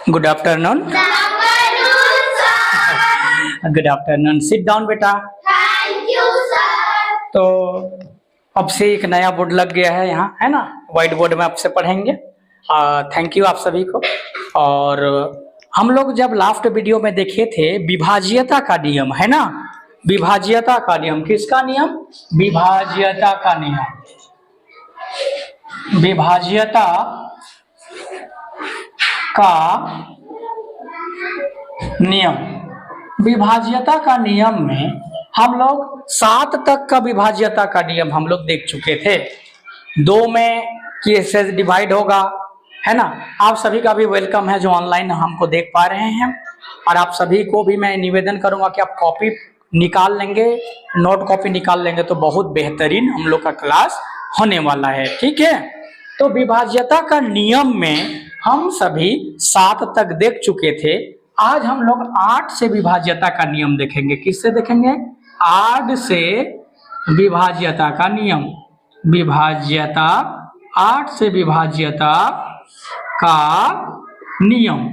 Good afternoon. Good afternoon. Sit down बेटा। Thank you sir. तो अब से एक नया बोर्ड लग गया है यहाँ, है ना, व्हाइट बोर्ड में आपसे पढ़ेंगे। थैंक यू आप सभी को। और हम लोग जब लास्ट वीडियो में देखे थे विभाज्यता का नियम, है ना, विभाज्यता का नियम। किसका नियम? विभाज्यता का नियम। विभाज्यता का नियम। विभाज्यता का नियम में हम लोग 7 तक का विभाज्यता का नियम हम लोग देख चुके थे। 2 में कैसे डिवाइड होगा, है ना। आप सभी का भी वेलकम है जो ऑनलाइन हमको देख पा रहे हैं। और आप सभी को भी मैं निवेदन करूंगा कि आप कॉपी निकाल लेंगे, नोट कॉपी निकाल लेंगे तो बहुत बेहतरीन हम लोग का क्लास होने वाला है, ठीक है। तो विभाज्यता का नियम में हम सभी 7 तक देख चुके थे। आज हम लोग 8 से विभाज्यता का नियम देखेंगे। किससे देखेंगे? 8 से विभाज्यता का नियम। विभाज्यता, 8 से विभाज्यता का नियम,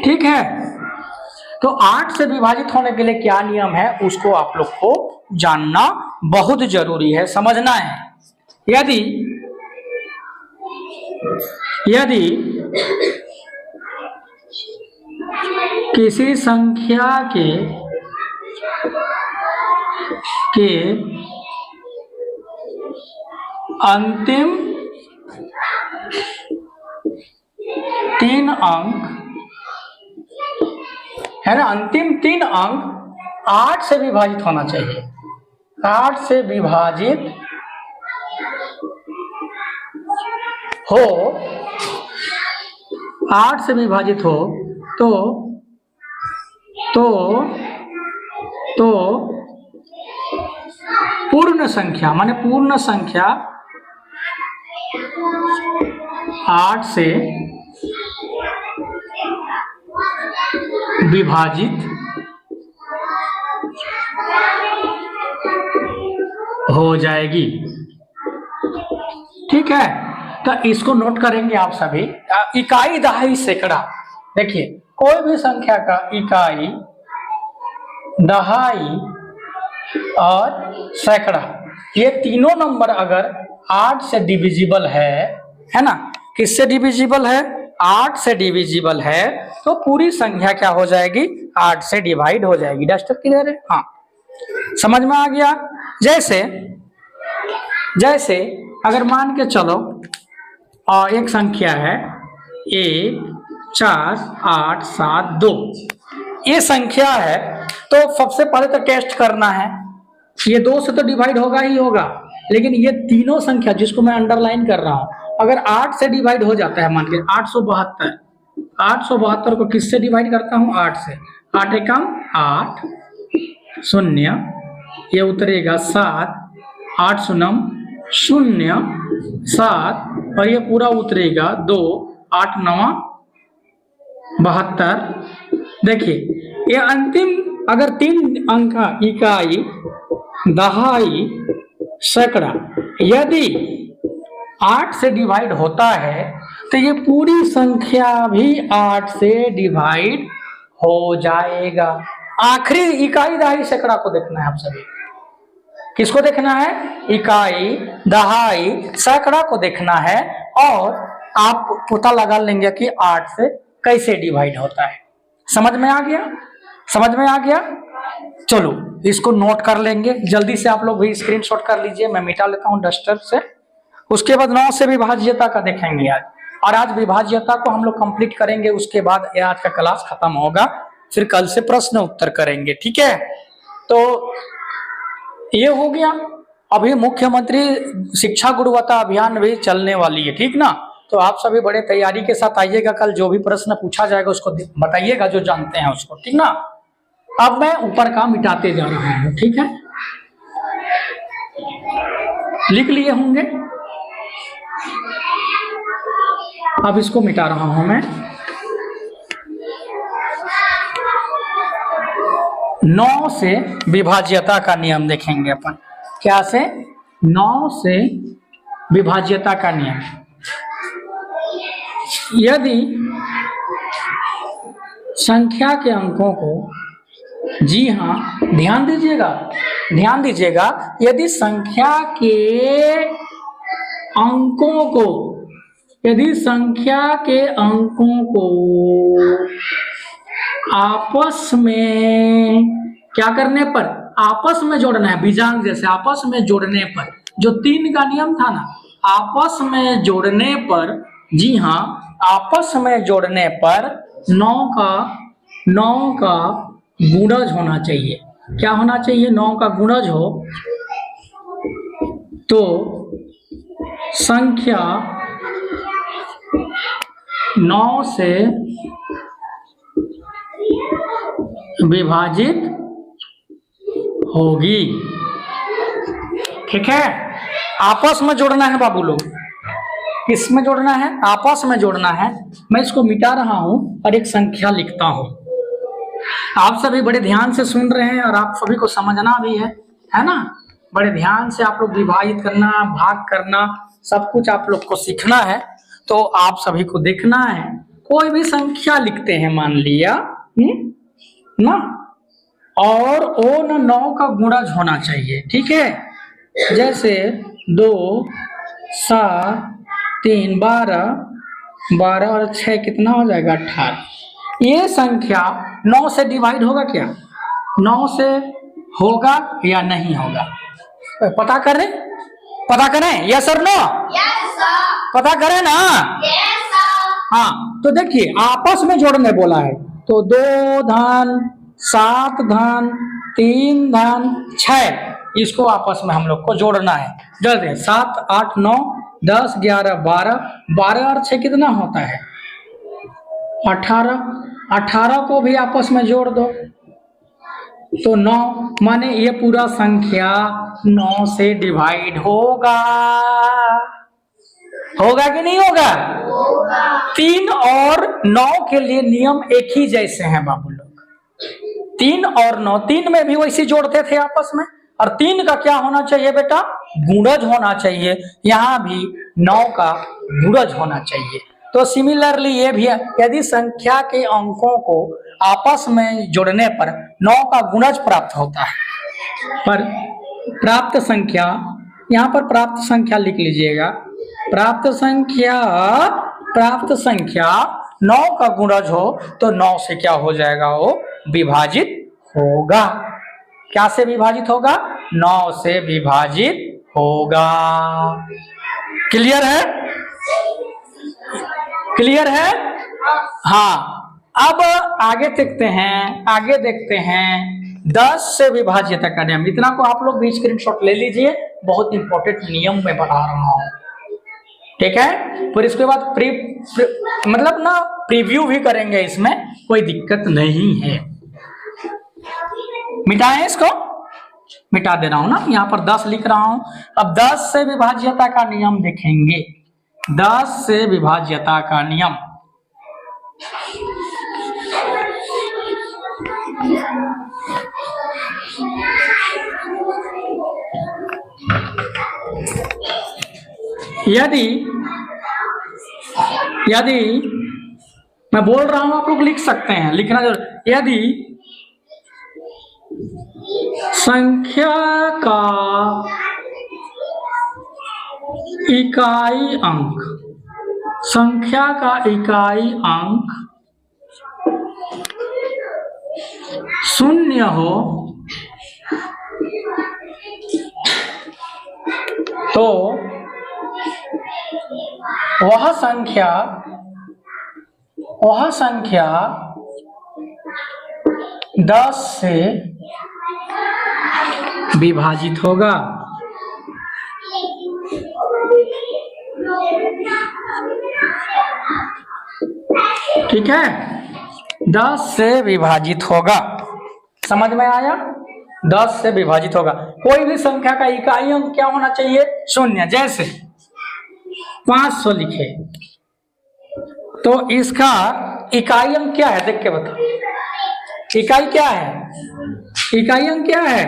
ठीक है। तो 8 से विभाजित होने के लिए क्या नियम है उसको आप लोग को जानना बहुत जरूरी है, समझना है। यदि किसी संख्या के अंतिम 3 अंक, है ना, अंतिम 3 अंक 8 से विभाजित होना चाहिए। 8 से विभाजित हो, 8 से विभाजित हो तो पूर्ण संख्या, माने पूर्ण संख्या 8 से विभाजित हो जाएगी, ठीक है। तो इसको नोट करेंगे आप सभी। इकाई, दहाई, सैकड़ा। देखिए, कोई भी संख्या का इकाई, दहाई और सैकड़ा, ये तीनों नंबर अगर 8 से डिविजिबल है ना, किससे डिविजिबल है? 8 से डिविजिबल है, तो पूरी संख्या क्या हो जाएगी? 8 से डिवाइड हो जाएगी। डस्टर किधर है? हाँ, समझ में आ गया। जैसे अगर मान के चलो और एक संख्या है 1 4 8 7 2, ये संख्या है, तो सबसे पहले तो टेस्ट करना है। ये 2 से तो डिवाइड होगा ही होगा, लेकिन ये तीनों संख्या जिसको मैं अंडरलाइन कर रहा हूं, अगर 8 से डिवाइड हो जाता है, मान के 872, 872 को किससे डिवाइड करता हूं? 8 से। 8 एकम 8, 0, ये उतरेगा 7, 8 शून्यम 0 7, और ये पूरा उतरेगा 2, 8 9 72। देखिए, ये अंतिम अगर 3 अंक का इकाई, दहाई, सैकड़ा यदि 8 से डिवाइड होता है, तो ये पूरी संख्या भी 8 से डिवाइड हो जाएगा। आखिरी इकाई, दहाई, सैकड़ा को देखना है आप सभी। किसको देखना है? इकाई, दहाई, सैकड़ा को देखना है, और आप पता लगा लेंगे कि 8 से कैसे डिवाइड होता है। समझ में आ गया? समझ में आ गया। चलो इसको नोट कर लेंगे, जल्दी से आप लोग भी स्क्रीनशॉट कर लीजिए। मैं मिटा लेता हूं डस्टर से। उसके बाद 9 से विभाज्यता का देखेंगे आज, और आज विभाज्यता को हम लोग कंप्लीट करेंगे। उसके बाद आज का क्लास खत्म होगा, फिर कल से प्रश्न उत्तर करेंगे, ठीक है। तो ये हो गया। अभी मुख्यमंत्री शिक्षा गुणवत्ता अभियान भी चलने वाली है, ठीक ना। तो आप सभी बड़े तैयारी के साथ आइएगा। कल जो भी प्रश्न पूछा जाएगा उसको बताइएगा, जो जानते हैं उसको, ठीक ना। अब मैं ऊपर का मिटाते जा रहा हूं, ठीक है। लिख लिए होंगे। अब इसको मिटा रहा हूं मैं। 9 से विभाज्यता का नियम देखेंगे अपन। क्या से? 9 से विभाज्यता का नियम। यदि संख्या के अंकों को, जी हाँ, ध्यान दीजिएगा, यदि संख्या के अंकों को, आपस में क्या करने पर, आपस में जोड़ना है, बीजांक जैसे आपस में जोड़ने पर, जो 3 का नियम था ना, आपस में जोड़ने पर, जी हाँ, आपस में जोड़ने पर 9 का गुणज होना चाहिए। क्या होना चाहिए? 9 का गुणज हो तो संख्या 9 से विभाजित होगी। ठीक है, आपस में जोड़ना है बाबू लोग। किस में जोड़ना है? आपस में जोड़ना है। मैं इसको मिटा रहा हूं और एक संख्या लिखता हूं। आप सभी बड़े ध्यान से सुन रहे हैं और आप सभी को समझना भी है ना? बड़े ध्यान से आप लोग विभाजित करना, भाग करना, सब कुछ आप लोग को सीखना है। तो आप सभी को देखना है, कोई भी संख्या लिखते हैं, मान लिया ना, और वो ना 9 का गुणज होना चाहिए। ठीक है, जैसे 2 7 3 12 और 6 कितना हो जाएगा? 18। ये संख्या 9 से डिवाइड होगा क्या? 9 से होगा या नहीं होगा? पता करें यस और नो? Yes, sir. पता करें ना? Yes, sir. हाँ, तो देखिए आपस में जोड़ने बोला है, तो 2 धन 7 धन 3 धन 6, इसको आपस में हम लोग को जोड़ना है। जल्दी 7 8 9 10 11 12 और 6 कितना होता है? 18 को भी आपस में जोड़ दो तो 9, माने ये पूरा संख्या 9 से डिवाइड होगा कि नहीं होगा? 3 और 9 के लिए नियम एक ही जैसे हैं बाबू लोग। 3 और 9, 3 में भी वैसे जोड़ते थे आपस में, और 3 का क्या होना चाहिए बेटा? गुणज होना चाहिए। यहाँ भी 9 का गुणज होना चाहिए। तो सिमिलरली ये भी, यदि संख्या के अंकों को आपस में जोड़ने पर 9 का गुणज प्राप्त होता है, पर प्राप्त संख्या, यहाँ पर प्राप्त संख्या लिख लीजिएगा, प्राप्त संख्या 9 का गुणज हो तो 9 से क्या हो जाएगा? वो विभाजित होगा। क्या से विभाजित होगा? 9 से विभाजित होगा। क्लियर है? हाँ, अब आगे देखते हैं 10 से विभाज्यता का नियम। इतना को आप लोग भी स्क्रीनशॉट ले लीजिए, बहुत इंपॉर्टेंट नियम मैं बता रहा हूं। ठीक है, फिर इसके बाद मतलब ना प्रीव्यू भी करेंगे, इसमें कोई दिक्कत नहीं है। मिटाएं इसको, मिटा दे रहा हूं ना, यहाँ पर 10 लिख रहा हूं। अब 10 से विभाज्यता का नियम देखेंगे। 10 से विभाज्यता का नियम, यदि मैं बोल रहा हूं, आप लोग लिख सकते हैं, लिखना जरूर। यदि संख्या का इकाई अंक 0 हो तो वह संख्या 10 से विभाजित होगा। ठीक है, 10 से विभाजित होगा। समझ में आया? 10 से विभाजित होगा। कोई भी संख्या का इकाई अंक क्या होना चाहिए? 0। जैसे 500 लिखे तो इसका इकाई अंक क्या है? देख के बता, इकाई क्या है? इकाई अंक क्या है?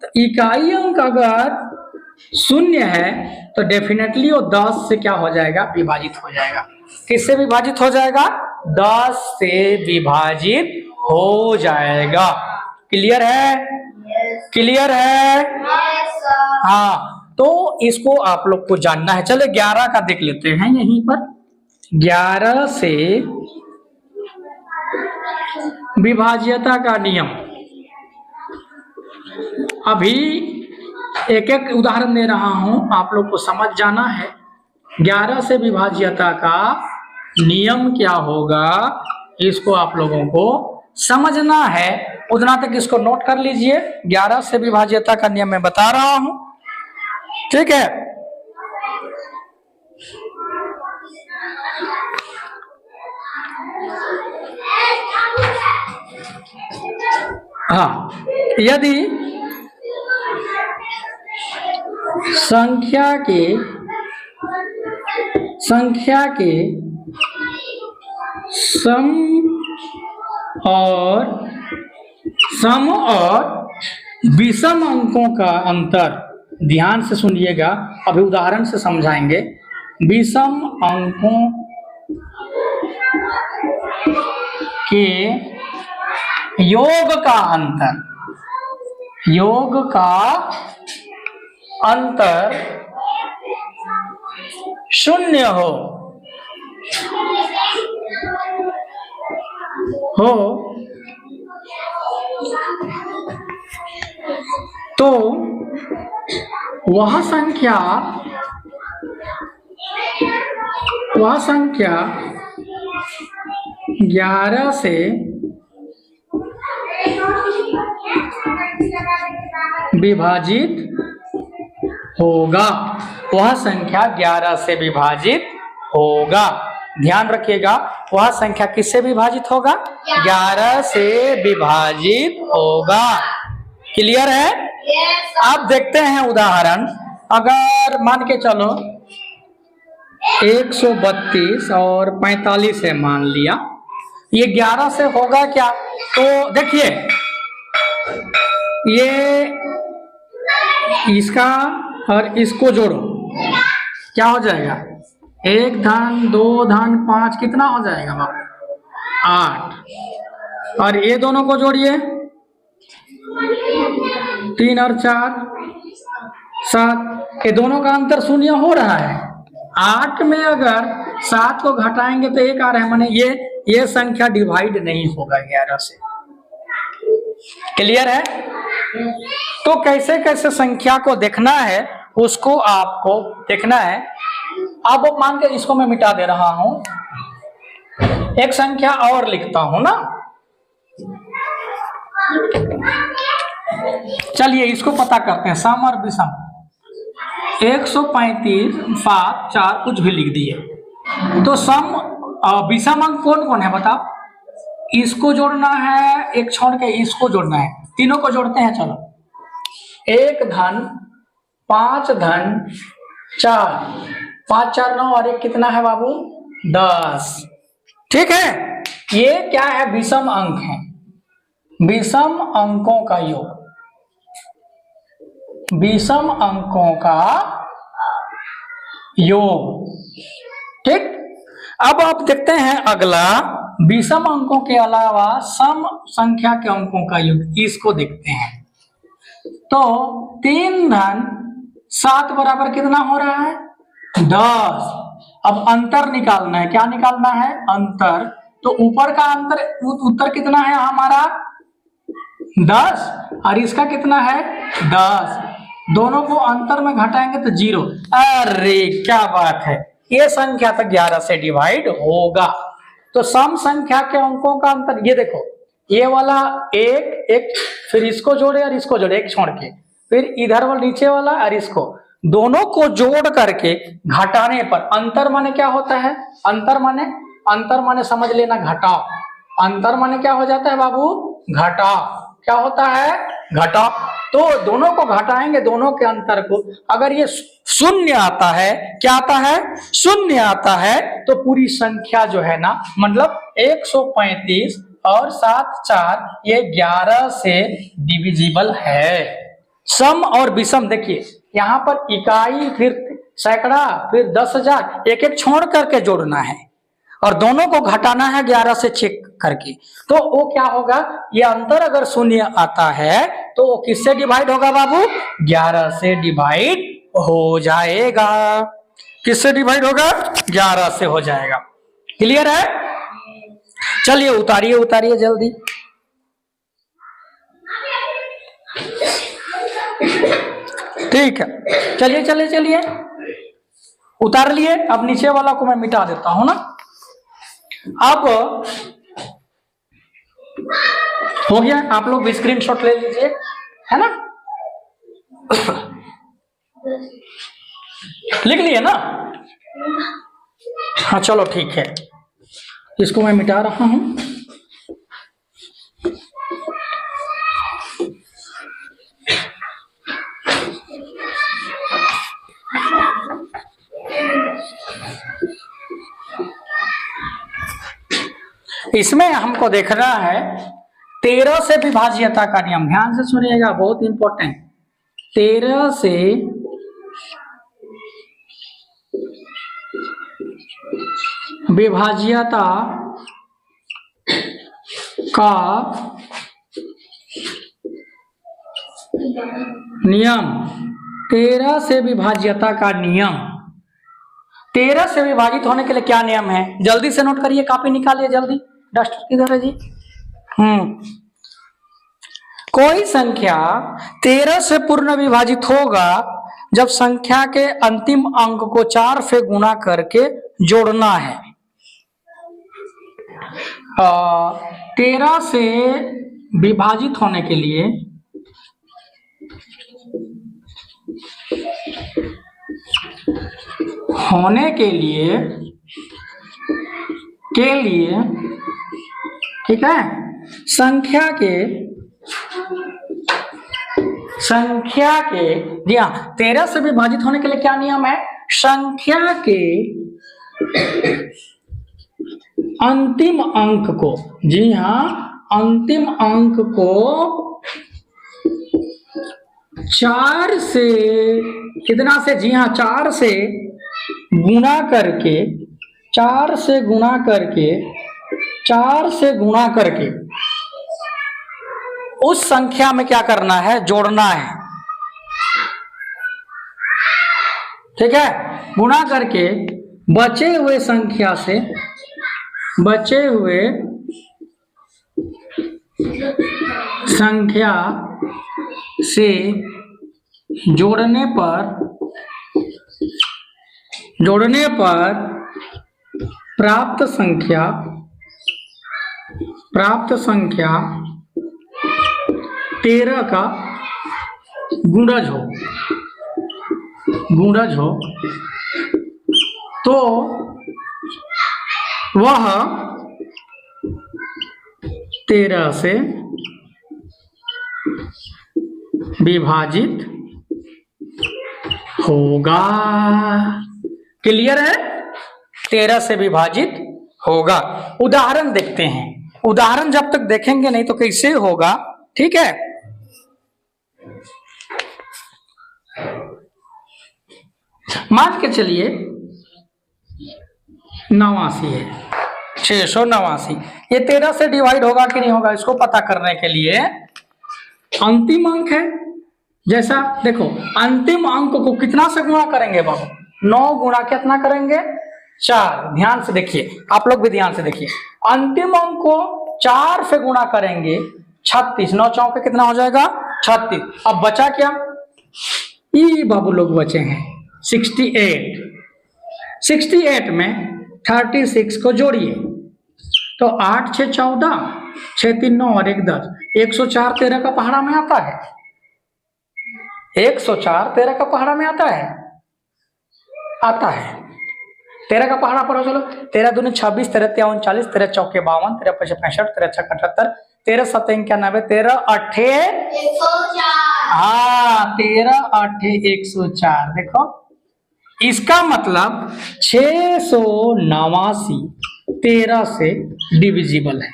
तो इकाई अंक अगर 0 है तो डेफिनेटली वो 10 से क्या हो जाएगा? विभाजित हो जाएगा। किससे विभाजित हो जाएगा? 10 से विभाजित हो जाएगा। क्लियर है? Yes. क्लियर है? Yes, sir. हाँ, तो इसको आप लोग को जानना है। चलो 11 का देख लेते हैं यहीं पर। 11 से विभाज्यता का नियम। अभी एक एक उदाहरण दे रहा हूं, आप लोग को समझ जाना है। 11 से विभाज्यता का नियम क्या होगा, इसको आप लोगों को समझना है। उतना तक इसको नोट कर लीजिए। 11 से विभाज्यता का नियम मैं बता रहा हूं, ठीक है? हाँ, यदि संख्या के सम और विषम अंकों का अंतर, ध्यान से सुनिएगा, अभी उदाहरण से समझाएंगे। विषम अंकों के योग का अंतर शून्य हो तो वह संख्या 11 से विभाजित होगा। वह संख्या 11 से विभाजित होगा। ध्यान रखिएगा, वह संख्या किससे विभाजित होगा? 11 से विभाजित होगा। क्लियर है? Yes, sir. आप देखते हैं उदाहरण। अगर मान के चलो 132 और 45 है मान लिया, ये 11 से होगा क्या? तो देखिए, ये इसका और इसको जोड़ो, क्या हो जाएगा? 1 धन 2 धन 5 कितना हो जाएगा बाबू? 8। और ये दोनों को जोड़िए, 3 और 4 7। ये दोनों का अंतर शून्य हो रहा है। 8 में अगर 7 को घटाएंगे तो 1 आ रहा है, माने ये संख्या डिवाइड नहीं होगा 11 से। क्लियर है? तो कैसे कैसे संख्या को देखना है उसको आपको देखना है। अब मान के इसको मैं मिटा दे रहा हूं, एक संख्या और लिखता हूं ना। चलिए इसको पता करते हैं, सम और विषम। 135 7 4 कुछ भी लिख दिए। तो सम विषम अंक कौन कौन है बताओ? इसको जोड़ना है, एक छोड़ के इसको जोड़ना है। तीनों को जोड़ते हैं, चलो। 1 धन 5 धन 4, 5 4 9 और 1 कितना है बाबू? 10। ठीक है, ये क्या है? विषम अंक है, विषम अंकों का योग, विषम अंकों का योग। ठीक, अब आप देखते हैं अगला, विषम अंकों के अलावा सम संख्या के अंकों का योग, इसको देखते हैं। तो 3 धन 7 बराबर कितना हो रहा है? 10। अब अंतर निकालना है, क्या निकालना है? अंतर। तो ऊपर का अंतर उत्तर कितना है हमारा? 10 और इसका कितना है? 10। दोनों को अंतर में घटाएंगे तो 0। अरे क्या बात है, ये संख्या तो 11 से डिवाइड होगा। तो सम संख्या के अंकों का अंतर, ये देखो, ये वाला एक फिर इसको जोड़े और इसको जोड़े, एक छोड़ के, फिर इधर वाला नीचे वाला और इसको, दोनों को जोड़ करके घटाने पर अंतर माने क्या होता है? अंतर माने समझ लेना, घटाओ। अंतर माने क्या हो जाता है बाबू? घटाओ। क्या होता है? घटाओ। तो दोनों को घटाएंगे, दोनों के अंतर को, अगर ये शून्य आता है, क्या आता है? शून्य आता है, तो पूरी संख्या जो है ना, मतलब 135 और 7 4 ये 11 से डिविजिबल है। सम और विषम देखिए, यहाँ पर इकाई, फिर सैकड़ा, फिर 10,000, एक एक छोड़ करके जोड़ना है। और दोनों को घटाना है 11 से चेक करके। तो वो क्या होगा, ये अंतर अगर शून्य आता है तो वो किससे डिवाइड होगा बाबू, 11 से डिवाइड हो जाएगा। किससे डिवाइड होगा, 11 से हो जाएगा। क्लियर है? चलिए उतारिए उतारिए जल्दी। ठीक है, चलिए चलिए चलिए, उतार लिए। अब नीचे वाला को मैं मिटा देता हूं ना। अब हो गया, आप लोग भी स्क्रीनशॉट ले लीजिए, है ना। लिख लिए ना? हाँ चलो ठीक है, इसको मैं मिटा रहा हूं। इसमें हमको देखना है 13 से विभाज्यता का नियम। ध्यान से सुनिएगा, बहुत इंपॉर्टेंट। 13 से विभाज्यता का नियम। 13 से विभाज्यता का नियम। 13 से विभाजित होने के लिए क्या नियम है, जल्दी से नोट करिए, कॉपी निकालिए जल्दी। डस्टर किधर है जी? कोई संख्या 13 से पूर्ण विभाजित होगा जब संख्या के अंतिम अंक को 4 से गुणा करके जोड़ना है। 13 से विभाजित होने के लिए ठीक है, संख्या के जी हाँ, 13 से विभाजित होने के लिए क्या नियम है, संख्या के अंतिम अंक को, जी हाँ, अंतिम अंक को 4 से, कितना से, जी हाँ 4 से गुणा करके, 4 से गुणा करके उस संख्या में क्या करना है, जोड़ना है। ठीक है, गुणा करके बचे हुए संख्या से जोड़ने पर प्राप्त संख्या 13 का गुणज हो तो वह 13 से विभाजित होगा। क्लियर है? 13 से विभाजित होगा। उदाहरण देखते हैं, उदाहरण जब तक देखेंगे नहीं तो कैसे होगा, ठीक है। मान के चलिए 89 है, 689। ये 13 से डिवाइड होगा कि नहीं होगा, इसको पता करने के लिए अंतिम अंक है, जैसा देखो अंतिम अंक को कितना से गुणा करेंगे बाबू, 9 गुणा कितना करेंगे, 4। ध्यान से देखिए, आप लोग भी ध्यान से देखिए, अंतिम अंक को 4 से गुणा करेंगे 36, 9 चौके कितना हो जाएगा, 36। अब बचा क्या, ये बाबू लोग बचे हैं 68 में 36 को जोड़िए तो 8 6 14, 6 3 9 और 1 10, 104 13 का पहाड़ा में आता है, 104 13 का पहाड़ा में आता है 13 का पहाड़ा पढ़ो चलो। 13 दूनी 26, 13 53 40, 13 चौके 52, 13 5 65, 13 6 78, 13 7 91, 13 8 104। हाँ 13 8 104। देखो इसका मतलब 689 13 से डिविजिबल है,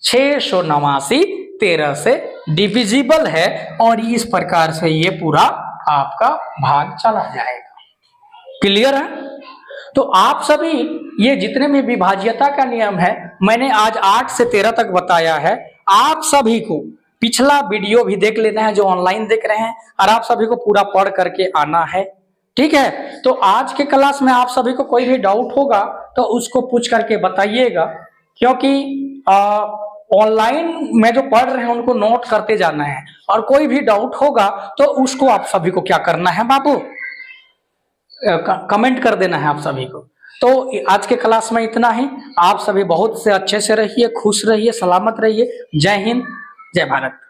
689 13 से डिविजिबल है, और इस प्रकार से ये पूरा आपका भाग चला जाएगा। क्लियर है? तो आप सभी ये जितने भी विभाज्यता का नियम है मैंने आज 8 से 13 तक बताया है। आप सभी को पिछला वीडियो भी देख लेना है जो ऑनलाइन देख रहे हैं, और आप सभी को पूरा पढ़ करके आना है, ठीक है। तो आज के क्लास में आप सभी को कोई भी डाउट होगा तो उसको पूछ करके बताइएगा, क्योंकि ऑनलाइन में जो पढ़ रहे हैं उनको नोट करते जाना है, और कोई भी डाउट होगा तो उसको आप सभी को क्या करना है बाबू, कमेंट कर देना है आप सभी को। तो आज के क्लास में इतना ही। आप सभी बहुत से अच्छे से रहिए, खुश रहिए, सलामत रहिए। जय हिंद, जय भारत।